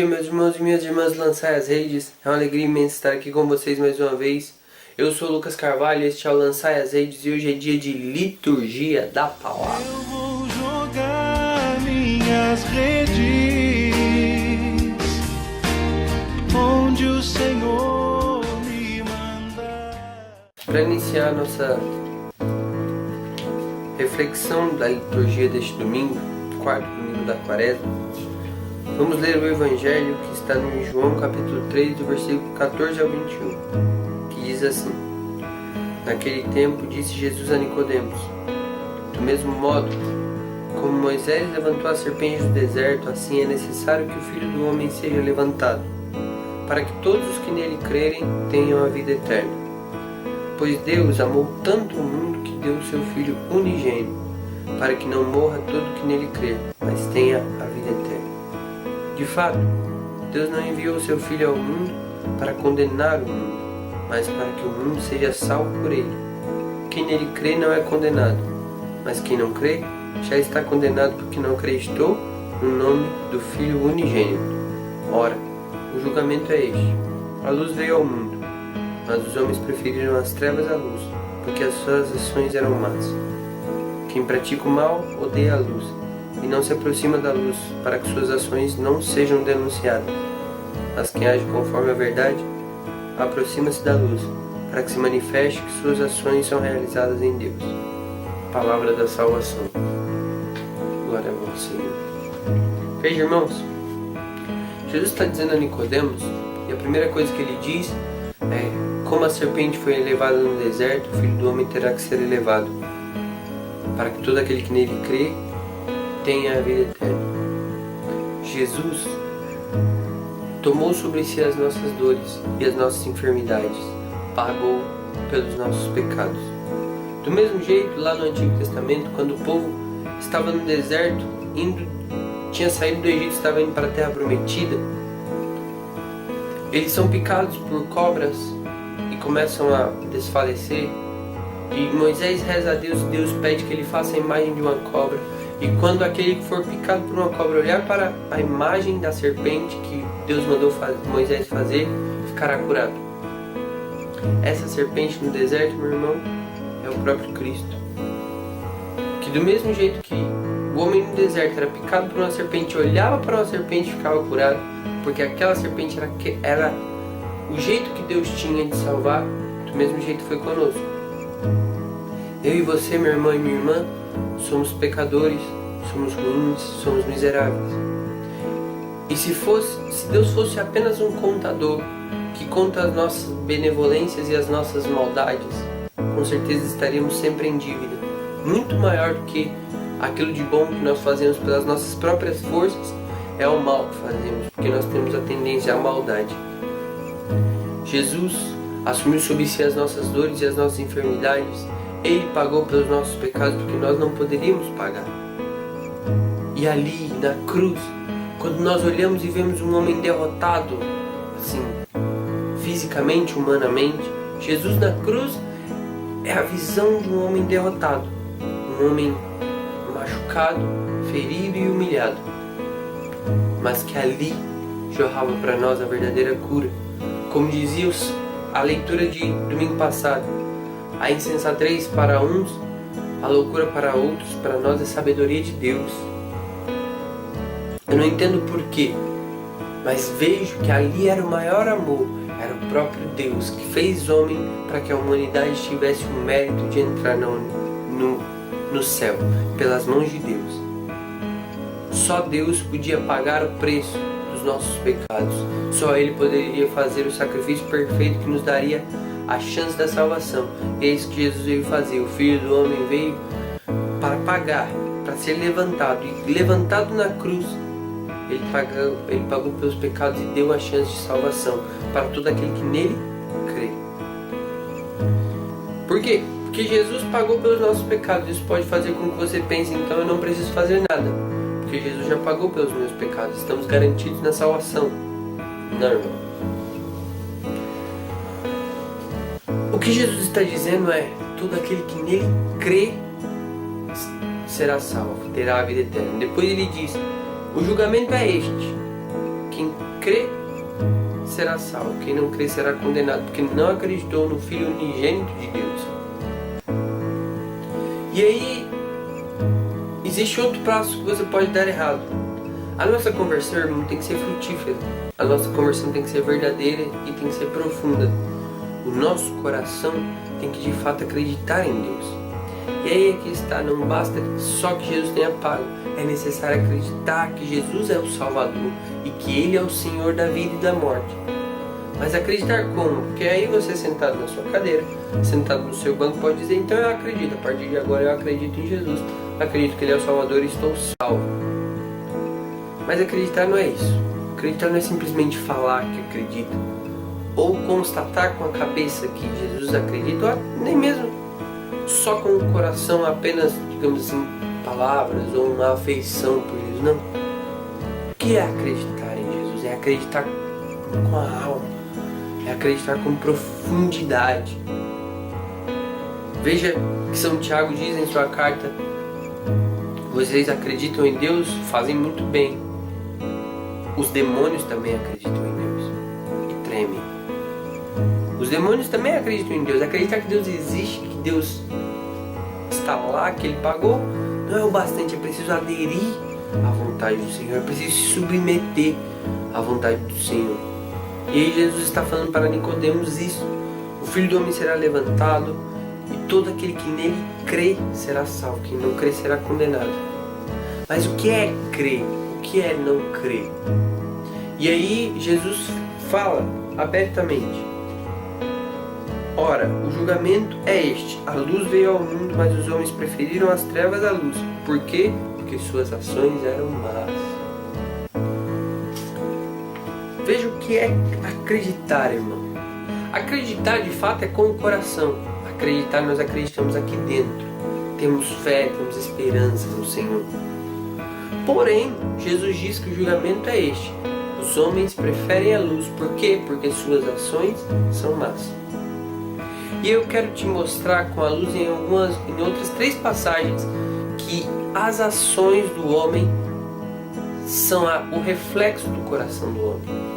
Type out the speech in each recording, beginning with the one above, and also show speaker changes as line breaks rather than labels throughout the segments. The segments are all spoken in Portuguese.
Meus irmãos e minhas irmãs, lançai as redes. É uma alegria imensa estar aqui com vocês mais uma vez. Eu sou o Lucas Carvalho, este é o Lançai as Redes e hoje é dia de liturgia da palavra.
Eu vou jogar minhas redes onde o Senhor me mandar.
Para iniciar nossa reflexão da liturgia deste domingo, quarto domingo da quaresma, vamos ler o Evangelho que está no João capítulo 3, do versículo 14 ao 21, que diz assim: Naquele tempo disse Jesus a Nicodemos: Do mesmo modo, como Moisés levantou a serpente do deserto, assim é necessário que o Filho do Homem seja levantado, para que todos os que nele crerem tenham a vida eterna. Pois Deus amou tanto o mundo que deu o seu Filho unigênito, para que não morra todo que nele crer, mas tenha a vida eterna. De fato, Deus não enviou o seu Filho ao mundo para condenar o mundo, mas para que o mundo seja salvo por ele. Quem nele crê não é condenado, mas quem não crê já está condenado porque não acreditou no nome do Filho unigênito. Ora, o julgamento é este: a luz veio ao mundo, mas os homens preferiram as trevas à luz, porque as suas ações eram más. Quem pratica o mal odeia a luz e não se aproxima da luz, para que suas ações não sejam denunciadas. Mas quem age conforme a verdade aproxima-se da luz, para que se manifeste que suas ações são realizadas em Deus. Palavra da salvação. Glória a vós, Senhor. Veja, irmãos, Jesus está dizendo a Nicodemos, e a primeira coisa que ele diz é: como a serpente foi elevada no deserto, o Filho do Homem terá que ser elevado, para que todo aquele que nele crê tenha a vida eterna. Jesus tomou sobre si as nossas dores e as nossas enfermidades, pagou pelos nossos pecados. Do mesmo jeito, lá no Antigo Testamento, quando o povo estava no deserto, tinha saído do Egito, estava indo para a Terra Prometida, eles são picados por cobras e começam a desfalecer. E Moisés reza a Deus, Deus pede que ele faça a imagem de uma cobra. E quando aquele que for picado por uma cobra olhar para a imagem da serpente que Deus mandou Moisés fazer, ficará curado. Essa serpente no deserto, meu irmão, é o próprio Cristo. Que do mesmo jeito que o homem no deserto era picado por uma serpente, olhava para uma serpente e ficava curado, porque aquela serpente era o jeito que Deus tinha de salvar, do mesmo jeito foi conosco. Eu e você, meu irmão e minha irmã, somos pecadores, somos ruins, somos miseráveis. E se Deus fosse apenas um contador que conta as nossas benevolências e as nossas maldades, com certeza estaríamos sempre em dívida, muito maior do que aquilo de bom que nós fazemos pelas nossas próprias forças. É o mal que fazemos, porque nós temos a tendência à maldade. Jesus assumiu sobre si as nossas dores e as nossas enfermidades. Ele pagou pelos nossos pecados porque nós não poderíamos pagar. E ali, na cruz, quando nós olhamos e vemos um homem derrotado, assim, fisicamente, humanamente, Jesus na cruz é a visão de um homem derrotado, um homem machucado, ferido e humilhado, mas que ali jorrava para nós a verdadeira cura. Como dizia a leitura de domingo passado: a insensatez para uns, a loucura para outros, para nós é sabedoria de Deus. Eu não entendo porquê, mas vejo que ali era o maior amor, era o próprio Deus que fez homem para que a humanidade tivesse o mérito de entrar no céu, pelas mãos de Deus. Só Deus podia pagar o preço dos nossos pecados, só Ele poderia fazer o sacrifício perfeito que nos daria a chance da salvação. E é isso que Jesus veio fazer. O Filho do Homem veio para pagar, para ser levantado. E levantado na cruz, Ele pagou pelos pecados e deu a chance de salvação para todo aquele que nele crê. Por quê? Porque Jesus pagou pelos nossos pecados. Isso pode fazer com que você pense: então eu não preciso fazer nada, porque Jesus já pagou pelos meus pecados. Estamos garantidos na salvação. Não, irmão. O que Jesus está dizendo é: todo aquele que nele crê será salvo, terá a vida eterna. Depois ele diz: o julgamento é este, quem crê será salvo, quem não crê será condenado, porque não acreditou no Filho unigênito de Deus. E aí, existe outro passo que você pode dar errado. A nossa conversão, irmão, tem que ser frutífera. A nossa conversão tem que ser verdadeira e tem que ser profunda. O nosso coração tem que de fato acreditar em Deus. E aí aqui está, não basta só que Jesus tenha pago. É necessário acreditar que Jesus é o Salvador e que Ele é o Senhor da vida e da morte. Mas acreditar como? Porque aí você sentado na sua cadeira, sentado no seu banco, pode dizer, então eu acredito, a partir de agora eu acredito em Jesus, acredito que Ele é o Salvador e estou salvo. Mas acreditar não é isso. Acreditar não é simplesmente falar que acredita, ou constatar com a cabeça que Jesus acredita, ou nem mesmo só com o coração, apenas, digamos assim, palavras ou uma afeição por Jesus. Não. O que é acreditar em Jesus? É acreditar com a alma, é acreditar com profundidade. Veja que São Tiago diz em sua carta: vocês acreditam em Deus, fazem muito bem. Os demônios também acreditam em Deus e tremem. Os demônios também acreditam em Deus. Acreditar que Deus existe, que Deus está lá, que Ele pagou, não é o bastante. É preciso aderir à vontade do Senhor. É preciso se submeter à vontade do Senhor. E aí Jesus está falando para Nicodemos isso: o Filho do Homem será levantado e todo aquele que nele crê será salvo. Quem não crê será condenado. Mas o que é crer? O que é não crer? E aí Jesus fala abertamente: ora, o julgamento é este: a luz veio ao mundo, mas os homens preferiram as trevas à luz. Por quê? Porque suas ações eram más. Veja o que é acreditar, irmão. Acreditar de fato é com o coração. Acreditar, nós acreditamos aqui dentro. Temos fé, temos esperança no Senhor. Porém, Jesus diz que o julgamento é este: os homens preferem a luz. Por quê? Porque suas ações são más. E eu quero te mostrar com a luz em outras 3 passagens que as ações do homem são o reflexo do coração do homem.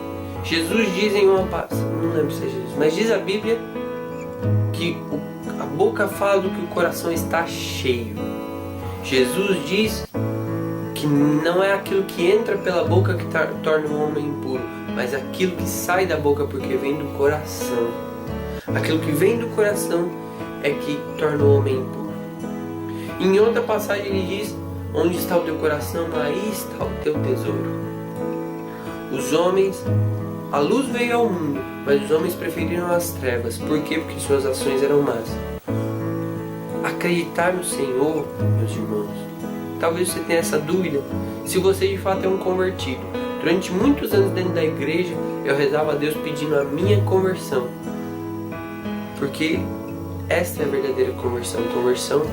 Jesus diz em uma passagem, não lembro se é Jesus, mas diz a Bíblia que a boca fala do que o coração está cheio. Jesus diz que não é aquilo que entra pela boca que torna o homem impuro, mas aquilo que sai da boca, porque vem do coração. Aquilo que vem do coração é que torna o homem impuro. Em outra passagem ele diz: onde está o teu coração, aí está o teu tesouro. Os homens, a luz veio ao mundo, mas os homens preferiram as trevas. Por quê? Porque suas ações eram más. Acreditar no Senhor, meus irmãos, talvez você tenha essa dúvida se você de fato é um convertido. Durante muitos anos dentro da igreja eu rezava a Deus pedindo a minha conversão, porque esta é a verdadeira conversão. Conversão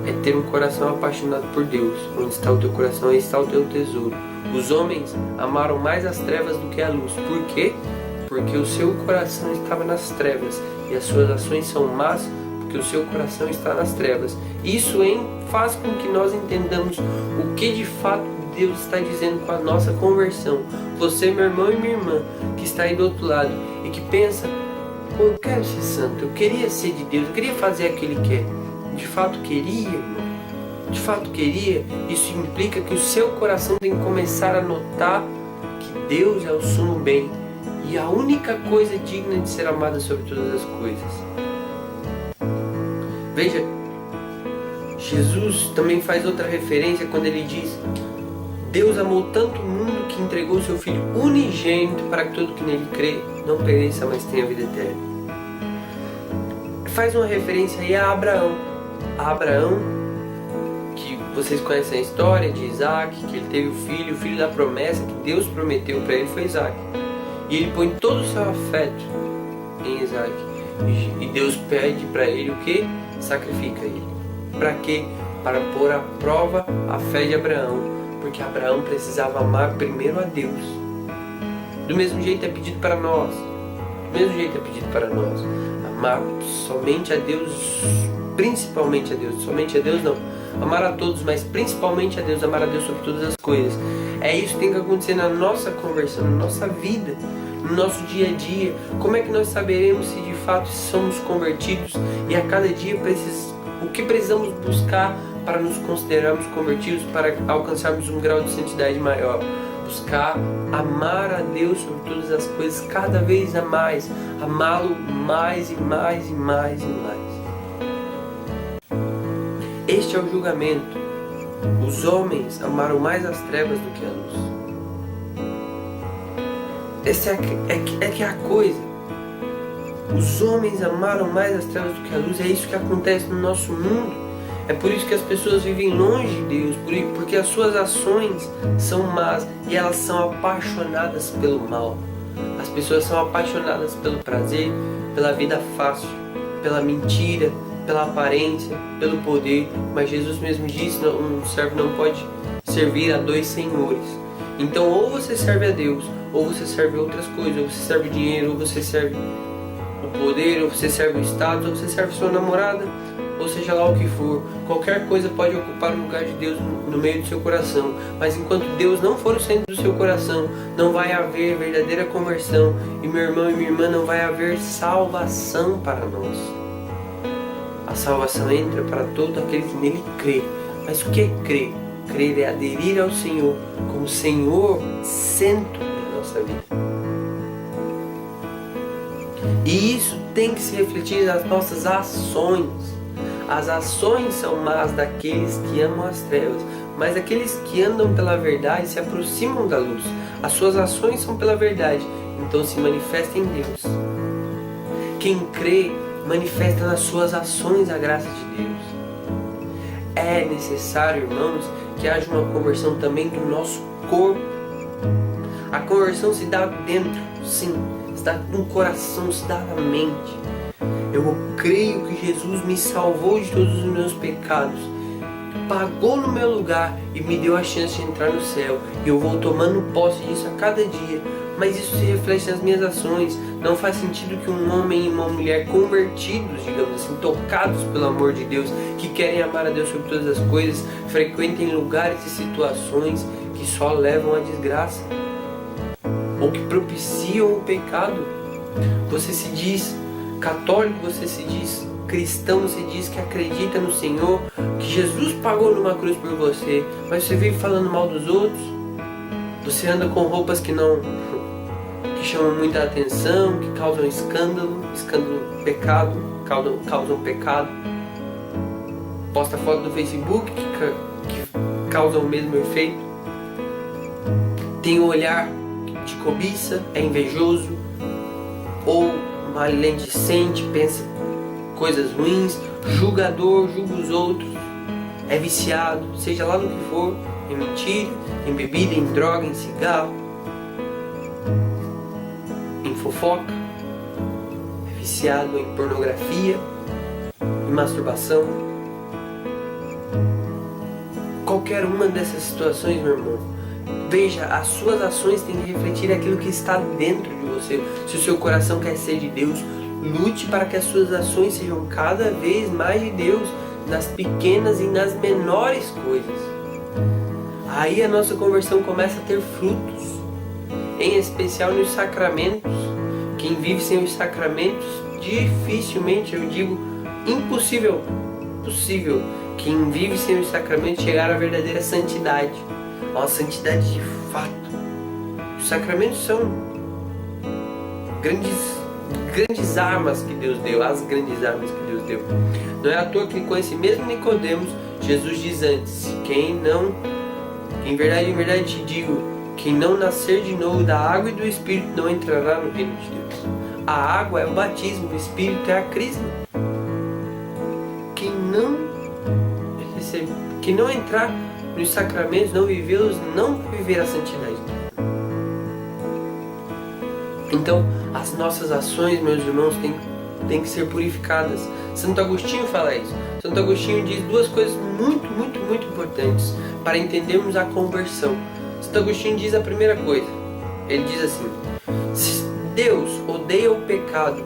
é ter um coração apaixonado por Deus. Onde está o teu coração, aí está o teu tesouro. Os homens amaram mais as trevas do que a luz. Por quê? Porque o seu coração estava nas trevas e as suas ações são más, porque o seu coração está nas trevas. Isso faz com que nós entendamos o que de fato Deus está dizendo com a nossa conversão. Você, meu irmão e minha irmã, que está aí do outro lado e que pensa: pô, eu quero ser santo, eu queria ser de Deus, eu queria fazer o que Ele quer. De fato queria, irmão? De fato queria? Isso implica que o seu coração tem que começar a notar que Deus é o sumo bem e a única coisa digna de ser amada sobre todas as coisas. Veja, Jesus também faz outra referência quando ele diz: Deus amou tanto o mundo que entregou o seu Filho unigênito para que todo que nele crê não pereça, mas tenha vida eterna. Faz uma referência aí a Abraão. A Abraão, que vocês conhecem a história de Isaac, que ele teve o filho da promessa que Deus prometeu para ele foi Isaac. E ele põe todo o seu afeto em Isaac. E Deus pede para ele o que? Sacrifica ele. Para quê? Para pôr à prova a fé de Abraão. Porque Abraão precisava amar primeiro a Deus. Do mesmo jeito é pedido para nós. Do mesmo jeito é pedido para nós. Amar somente a Deus, principalmente a Deus. Somente a Deus não. Amar a todos, mas principalmente a Deus. Amar a Deus sobre todas as coisas. É isso que tem que acontecer na nossa conversão, na nossa vida, no nosso dia a dia. Como é que nós saberemos se de fato somos convertidos e a cada dia o que precisamos buscar para nos considerarmos convertidos, para alcançarmos um grau de santidade maior? Buscar amar a Deus sobre todas as coisas, cada vez a mais, amá-lo mais e mais e mais e mais. Este é o julgamento. Os homens amaram mais as trevas do que a luz. Essa é a coisa. Os homens amaram mais as trevas do que a luz. É isso que acontece no nosso mundo. É por isso que as pessoas vivem longe de Deus, porque as suas ações são más e elas são apaixonadas pelo mal. As pessoas são apaixonadas pelo prazer, pela vida fácil, pela mentira, pela aparência, pelo poder. Mas Jesus mesmo disse, um servo não pode servir a dois senhores. Então ou você serve a Deus, ou você serve outras coisas, ou você serve o dinheiro, ou você serve o poder, ou você serve o status, ou você serve sua namorada, ou seja lá o que for. Qualquer coisa pode ocupar o lugar de Deus no meio do seu coração, mas enquanto Deus não for o centro do seu coração, não vai haver verdadeira conversão, e meu irmão e minha irmã, não vai haver salvação para nós. A salvação entra para todo aquele que nele crê. Mas o que é crer? Crer é aderir ao Senhor como Senhor centro da nossa vida. E isso tem que se refletir nas nossas ações. As ações são más daqueles que amam as trevas, mas aqueles que andam pela verdade se aproximam da luz. As suas ações são pela verdade, então se manifesta em Deus. Quem crê manifesta nas suas ações a graça de Deus. É necessário, irmãos, que haja uma conversão também do nosso corpo. A conversão se dá dentro, sim, se dá no coração, se dá na mente. Eu creio que Jesus me salvou de todos os meus pecados, pagou no meu lugar e me deu a chance de entrar no céu. E eu vou tomando posse disso a cada dia. Mas isso se reflete nas minhas ações. Não faz sentido que um homem e uma mulher convertidos, digamos assim, tocados pelo amor de Deus, que querem amar a Deus sobre todas as coisas, frequentem lugares e situações que só levam à desgraça, ou que propiciam o pecado. Você se diz católico, você se diz cristão, você diz que acredita no Senhor, que Jesus pagou numa cruz por você, mas você vive falando mal dos outros. Você anda com roupas que chamam muita atenção, que causam escândalo, pecado, causam pecado. Posta foto no Facebook que causam o mesmo efeito. Tem um olhar de cobiça, é invejoso, ou maledicente, pensa coisas ruins, julgador, julga os outros, é viciado, seja lá no que for, em mentira, em bebida, em droga, em cigarro, em fofoca, é viciado em pornografia, em masturbação. Qualquer uma dessas situações, meu irmão, veja, as suas ações têm que refletir aquilo que está dentro de você. Se o seu coração quer ser de Deus, lute para que as suas ações sejam cada vez mais de Deus, nas pequenas e nas menores coisas. Aí a nossa conversão começa a ter frutos, em especial nos sacramentos. Quem vive sem os sacramentos, dificilmente, eu digo impossível, possível, quem vive sem os sacramentos chegar à verdadeira santidade, uma santidade de fato. Os sacramentos são grandes armas que Deus deu, as grandes armas que Deus deu. Não é à toa que com esse mesmo Nicodemos, Jesus diz antes, em verdade te digo, quem não nascer de novo da água e do Espírito não entrará no reino de Deus. A água é o batismo, o Espírito é a crisma. Quem não entrar nos sacramentos, não vivê-los, não vai viver a santidade. Então, as nossas ações, meus irmãos, têm que ser purificadas. Santo Agostinho fala isso. Santo Agostinho diz duas coisas muito importantes para entendermos a conversão. Santo Agostinho diz a primeira coisa. Ele diz assim: se Deus odeia o pecado,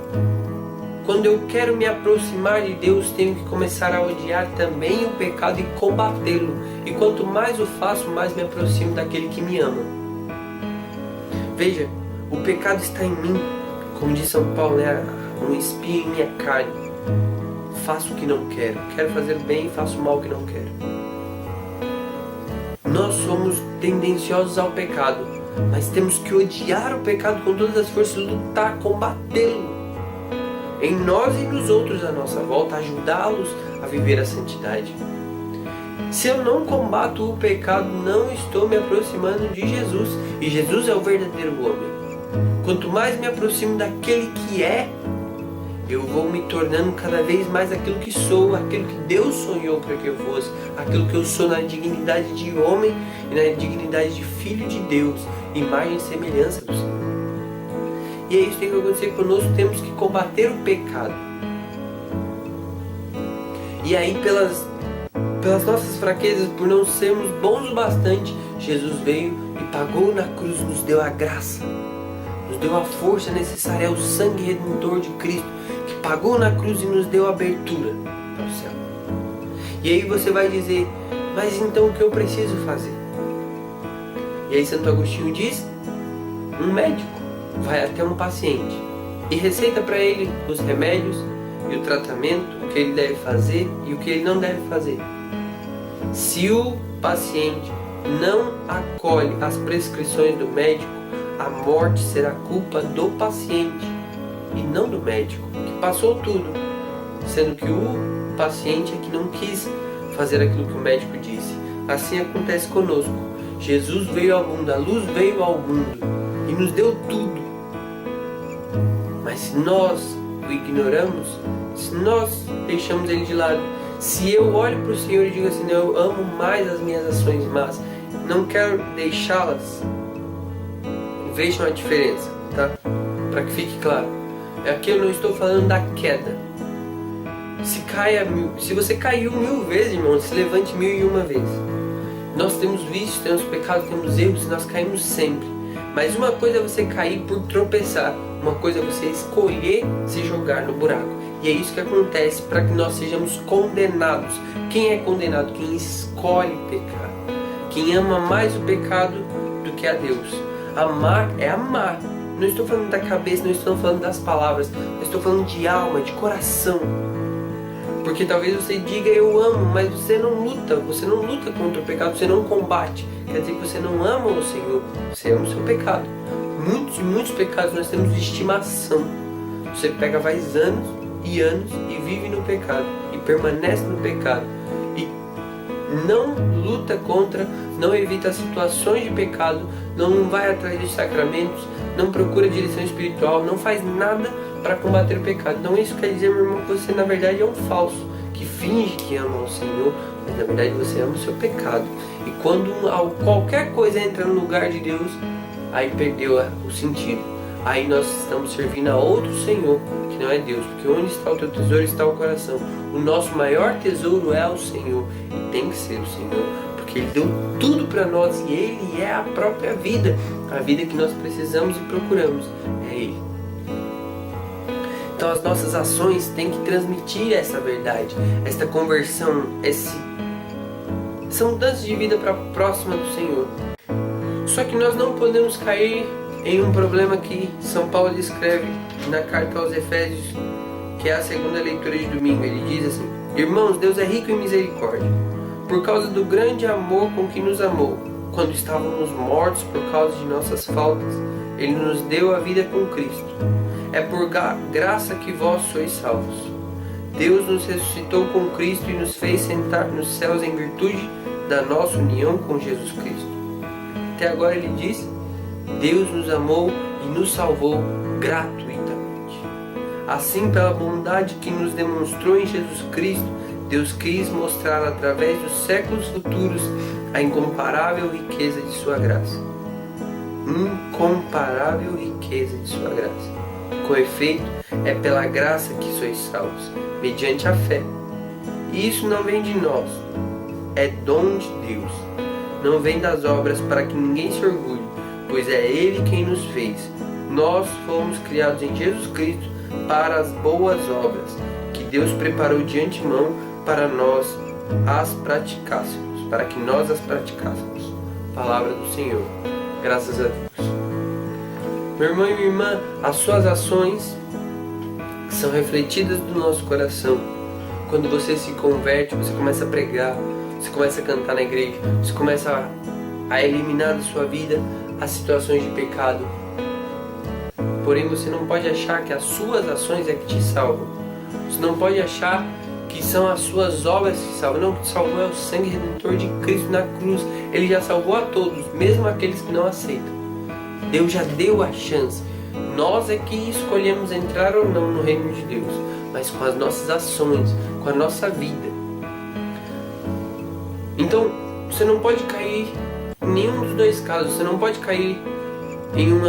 Quando eu quero me aproximar de Deus, tenho que começar a odiar também o pecado e combatê-lo. E quanto mais eu faço, mais me aproximo daquele que me ama. Veja, o pecado está em mim. Como diz São Paulo, um espinho em minha carne. Faço o que não quero. Quero fazer bem e faço o mal que não quero. Nós somos tendenciosos ao pecado, mas temos que odiar o pecado com todas as forças, lutar, combatê-lo. Em nós e nos outros à nossa volta, ajudá-los a viver a santidade. Se eu não combato o pecado, não estou me aproximando de Jesus. E Jesus é o verdadeiro homem. Quanto mais me aproximo daquele que é, eu vou me tornando cada vez mais aquilo que sou, aquilo que Deus sonhou para que eu fosse, aquilo que eu sou na dignidade de homem e na dignidade de filho de Deus, imagem e semelhança do Senhor. E é isso que tem que acontecer conosco, temos que combater o pecado. E aí pelas nossas fraquezas, por não sermos bons o bastante, Jesus veio e pagou na cruz, nos deu a graça, nos deu a força necessária, é o sangue redentor de Cristo, que pagou na cruz e nos deu a abertura para o céu. E aí você vai dizer, mas então o que eu preciso fazer? E aí Santo Agostinho diz, um médico vai até um paciente e receita para ele os remédios e o tratamento, o que ele deve fazer e o que ele não deve fazer. Se o paciente não acolhe as prescrições do médico, a morte será culpa do paciente e não do médico, que passou tudo, sendo que o paciente é que não quis fazer aquilo que o médico disse. Assim acontece conosco. Jesus veio ao mundo, a luz veio ao mundo e nos deu tudo. Mas se nós o ignoramos, se nós deixamos ele de lado, se eu olho para o Senhor e digo assim, eu amo mais as minhas ações más, não quero deixá-las, vejam a diferença, tá? Para que fique claro. Aqui eu não estou falando da queda. Se você caiu 1000 vezes, irmão, se levante 1001 vezes. Nós temos vícios, temos pecados, temos erros e nós caímos sempre. Mas uma coisa é você cair por tropeçar, uma coisa é você escolher se jogar no buraco. E é isso que acontece para que nós sejamos condenados. Quem é condenado? Quem escolhe pecar. Quem ama mais o pecado do que a Deus. Amar é amar. Não estou falando da cabeça, não estou falando das palavras, eu estou falando de alma, de coração. Porque talvez você diga eu amo, mas você não luta contra o pecado, você não combate. Quer dizer que você não ama o Senhor, você ama o seu pecado. Muitos pecados nós temos de estimação. Você pega, faz anos e vive no pecado e permanece no pecado. E não luta contra, não evita situações de pecado, não vai atrás de sacramentos, não procura direção espiritual, não faz nada para combater o pecado. Então isso quer dizer, meu irmão, que você na verdade é um falso, que finge que ama o Senhor, mas na verdade você ama o seu pecado. E quando qualquer coisa entra no lugar de Deus, aí perdeu o sentido. Aí nós estamos servindo a outro Senhor, que não é Deus. Porque onde está o teu tesouro está o coração. O nosso maior tesouro é o Senhor, e tem que ser o Senhor, porque Ele deu tudo para nós e Ele é a própria vida. A vida que nós precisamos e procuramos é Ele. Então as nossas ações têm que transmitir essa verdade, esta conversão, essa mudança de vida para próxima do Senhor. Só que nós não podemos cair em um problema que São Paulo descreve na carta aos Efésios, que é a segunda leitura de domingo. Ele diz assim: Irmãos, Deus é rico em misericórdia, por causa do grande amor com que nos amou, quando estávamos mortos por causa de nossas faltas, Ele nos deu a vida com Cristo. É por graça que vós sois salvos. Deus nos ressuscitou com Cristo e nos fez sentar nos céus em virtude da nossa união com Jesus Cristo. Até agora ele diz: Deus nos amou e nos salvou gratuitamente. Assim, pela bondade que nos demonstrou em Jesus Cristo, Deus quis mostrar através dos séculos futuros a incomparável riqueza de sua graça. Incomparável riqueza de sua graça. Com efeito, é pela graça que sois salvos, mediante a fé. E isso não vem de nós, é dom de Deus. Não vem das obras para que ninguém se orgulhe, pois é Ele quem nos fez. Nós fomos criados em Jesus Cristo para as boas obras que Deus preparou de antemão para nós as praticássemos, para que nós as praticássemos. Palavra do Senhor. Graças a Deus. Meu irmão e minha irmã, as suas ações são refletidas do nosso coração. Quando você se converte, você começa a pregar, você começa a cantar na igreja, você começa a eliminar da sua vida as situações de pecado. Porém, você não pode achar que as suas ações é que te salvam. Você não pode achar que são as suas obras que salvam. Não, o que salvou é o sangue redentor de Cristo na cruz. Ele já salvou a todos, mesmo aqueles que não aceitam. Deus já deu a chance. Nós é que escolhemos entrar ou não no reino de Deus, mas com as nossas ações, com a nossa vida. Então, você não pode cair em nenhum dos dois casos. Você não pode cair em um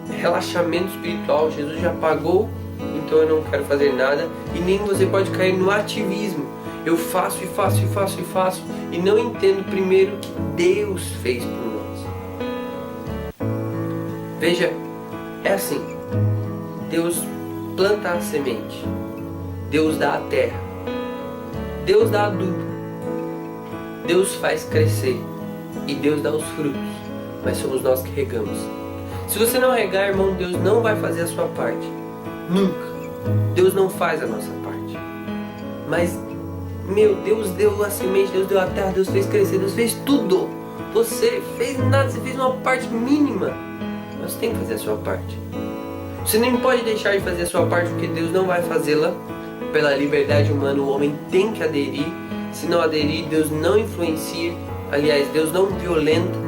relaxamento espiritual. Jesus já pagou, então eu não quero fazer nada. E nem você pode cair no ativismo. Eu faço e faço e faço e faço e não entendo primeiro o que Deus fez por nós. Veja, é assim. Deus planta a semente. Deus dá a terra. Deus dá adubo. Deus faz crescer. E Deus dá os frutos. Mas somos nós que regamos. Se você não regar, irmão, Deus não vai fazer a sua parte. Nunca. Deus não faz a nossa parte. Mas, Deus deu a semente, Deus deu a terra, Deus fez crescer, Deus fez tudo. Você fez nada, você fez uma parte mínima. Mas você tem que fazer a sua parte. Você nem pode deixar de fazer a sua parte, porque Deus não vai fazê-la. Pela liberdade humana, o homem tem que aderir. Se não aderir, Deus não influencia. Aliás, Deus não violenta.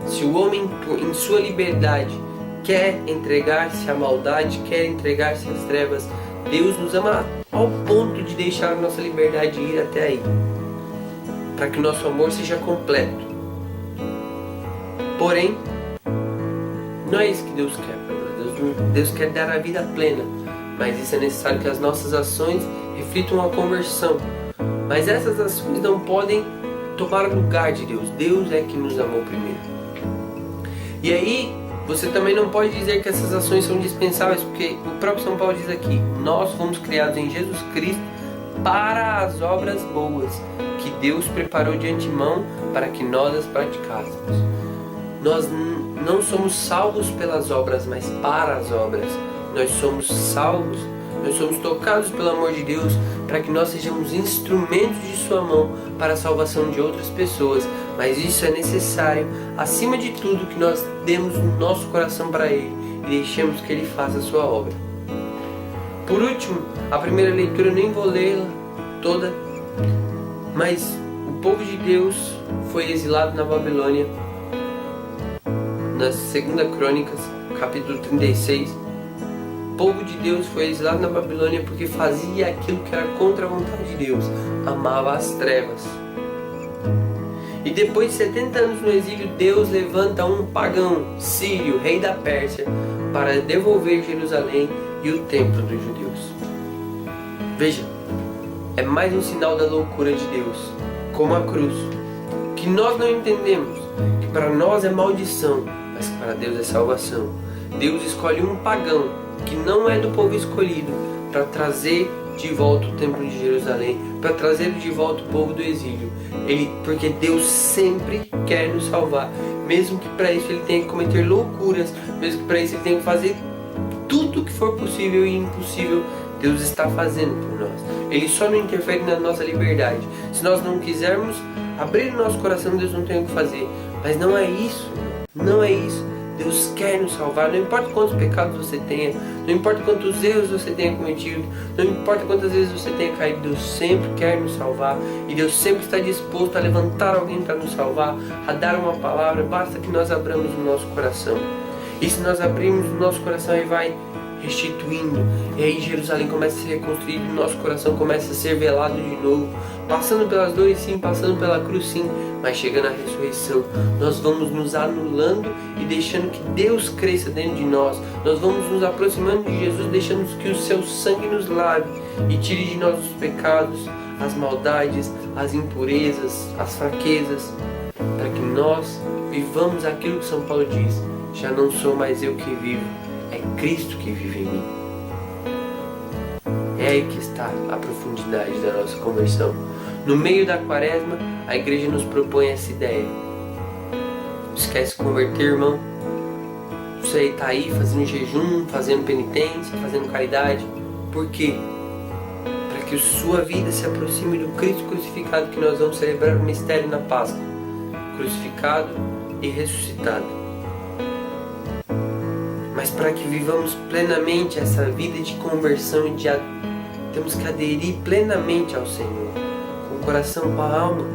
Se o homem, em sua liberdade, quer entregar-se à maldade, quer entregar-se às trevas, Deus nos ama ao ponto de deixar a nossa liberdade ir até aí, para que o nosso amor seja completo. Porém, não é isso que Deus quer para nós. Deus quer dar a vida plena, mas isso é necessário que as nossas ações reflitam a conversão. Mas essas ações não podem tomar o lugar de Deus. Deus é que nos amou primeiro. E aí, você também não pode dizer que essas ações são dispensáveis, porque o próprio São Paulo diz aqui: nós fomos criados em Jesus Cristo para as obras boas que Deus preparou de antemão para que nós as praticássemos. Nós não somos salvos pelas obras, mas para as obras. Nós somos salvos, nós somos tocados pelo amor de Deus para que nós sejamos instrumentos de sua mão para a salvação de outras pessoas. Mas isso é necessário, acima de tudo, que nós demos o nosso coração para Ele e deixemos que Ele faça a sua obra. Por último, a primeira leitura eu nem vou lê-la toda, mas o povo de Deus foi exilado na Babilônia. Na 2 Crônicas, capítulo 36, o povo de Deus foi exilado na Babilônia porque fazia aquilo que era contra a vontade de Deus, amava as trevas. E depois de 70 anos no exílio, Deus levanta um pagão, Sírio, rei da Pérsia, para devolver Jerusalém e o templo dos judeus. Veja, é mais um sinal da loucura de Deus, como a cruz, que nós não entendemos, que para nós é maldição, mas que para Deus é salvação. Deus escolhe um pagão, que não é do povo escolhido, para trazer de volta o templo de Jerusalém, para trazer de volta o povo do exílio. Porque Deus sempre quer nos salvar, mesmo que para isso Ele tenha que cometer loucuras, mesmo que para isso Ele tenha que fazer tudo o que for possível e impossível. Deus está fazendo por nós. Ele só não interfere na nossa liberdade. Se nós não quisermos abrir o nosso coração, Deus não tem o que fazer. Mas não é isso, não é isso. Deus quer nos salvar, não importa quantos pecados você tenha, não importa quantos erros você tenha cometido, não importa quantas vezes você tenha caído, Deus sempre quer nos salvar e Deus sempre está disposto a levantar alguém para nos salvar, a dar uma palavra. Basta que nós abramos o nosso coração. E se nós abrirmos o nosso coração, Ele vai restituindo, e aí Jerusalém começa a ser reconstruído, o nosso coração começa a ser velado de novo, passando pelas dores sim, passando pela cruz sim, mas chegando à ressurreição, nós vamos nos anulando e deixando que Deus cresça dentro de nós. Nós vamos nos aproximando de Jesus, deixando que o seu sangue nos lave e tire de nós os pecados, as maldades, as impurezas, as fraquezas, para que nós vivamos aquilo que São Paulo diz: já não sou mais eu que vivo, é Cristo que vive em mim. É aí que está a profundidade da nossa conversão. No meio da quaresma, a igreja nos propõe essa ideia. Não esquece de converter, irmão. Você está aí fazendo jejum, fazendo penitência, fazendo caridade. Por quê? Para que a sua vida se aproxime do Cristo crucificado, que nós vamos celebrar o mistério na Páscoa. Crucificado e ressuscitado. Mas para que vivamos plenamente essa vida de conversão, temos que aderir plenamente ao Senhor, com o coração, com a alma.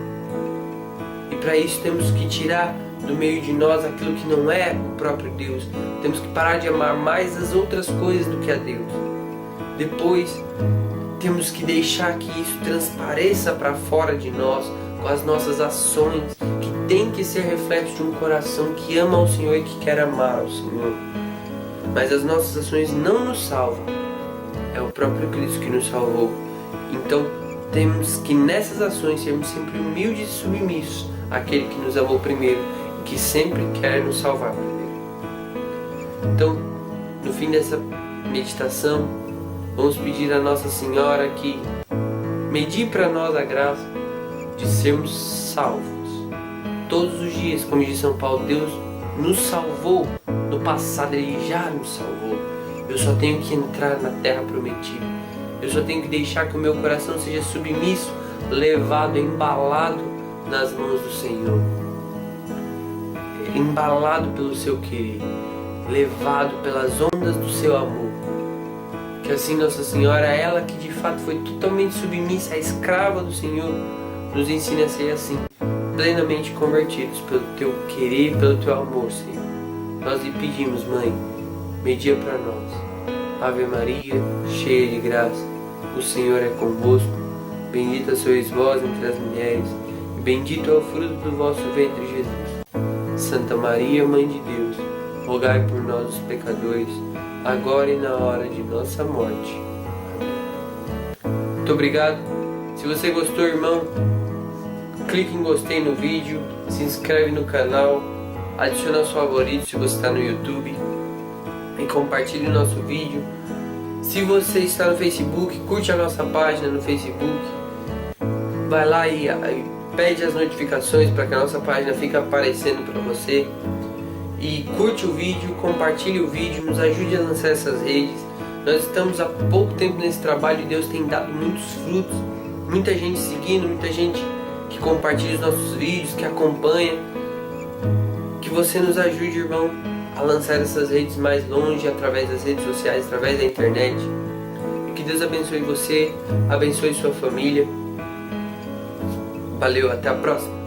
E para isso temos que tirar do meio de nós aquilo que não é o próprio Deus. Temos que parar de amar mais as outras coisas do que a Deus. Depois, temos que deixar que isso transpareça para fora de nós, com as nossas ações, que tem que ser reflexo de um coração que ama ao Senhor e que quer amar ao Senhor. Mas as nossas ações não nos salvam. É o próprio Cristo que nos salvou. Então temos que nessas ações sermos sempre humildes e submissos àquele que nos amou primeiro e que sempre quer nos salvar primeiro. Então, no fim dessa meditação, vamos pedir a Nossa Senhora que medie para nós a graça de sermos salvos. Todos os dias, como diz São Paulo, Deus nos salvou. No passado Ele já nos salvou. Eu só tenho que entrar na terra prometida. Eu só tenho que deixar que o meu coração seja submisso, levado, embalado nas mãos do Senhor. Embalado pelo seu querer, levado pelas ondas do seu amor. Que assim Nossa Senhora, ela que de fato foi totalmente submissa, a escrava do Senhor, nos ensine a ser assim, plenamente convertidos pelo teu querer, pelo teu amor, Senhor. Nós lhe pedimos, Mãe, media para nós. Ave Maria, cheia de graça, o Senhor é convosco. Bendita sois vós entre as mulheres, e bendito é o fruto do vosso ventre, Jesus. Santa Maria, Mãe de Deus, rogai por nós os pecadores, agora e na hora de nossa morte. Amém. Muito obrigado. Se você gostou, irmão, clique em gostei no vídeo, se inscreve no canal, adicione aos favoritos se você está no YouTube e compartilhe o nosso vídeo. Se você está no Facebook, curte a nossa página no Facebook, vai lá e pede as notificações para que a nossa página fique aparecendo para você. E curte o vídeo, compartilhe o vídeo, nos ajude a lançar essas redes. Nós estamos há pouco tempo nesse trabalho e Deus tem dado muitos frutos. Muita gente seguindo, muita gente que compartilha os nossos vídeos, que acompanha. Que você nos ajude, irmão, a lançar essas redes mais longe, através das redes sociais, através da internet. E que Deus abençoe você, abençoe sua família. Valeu, até a próxima.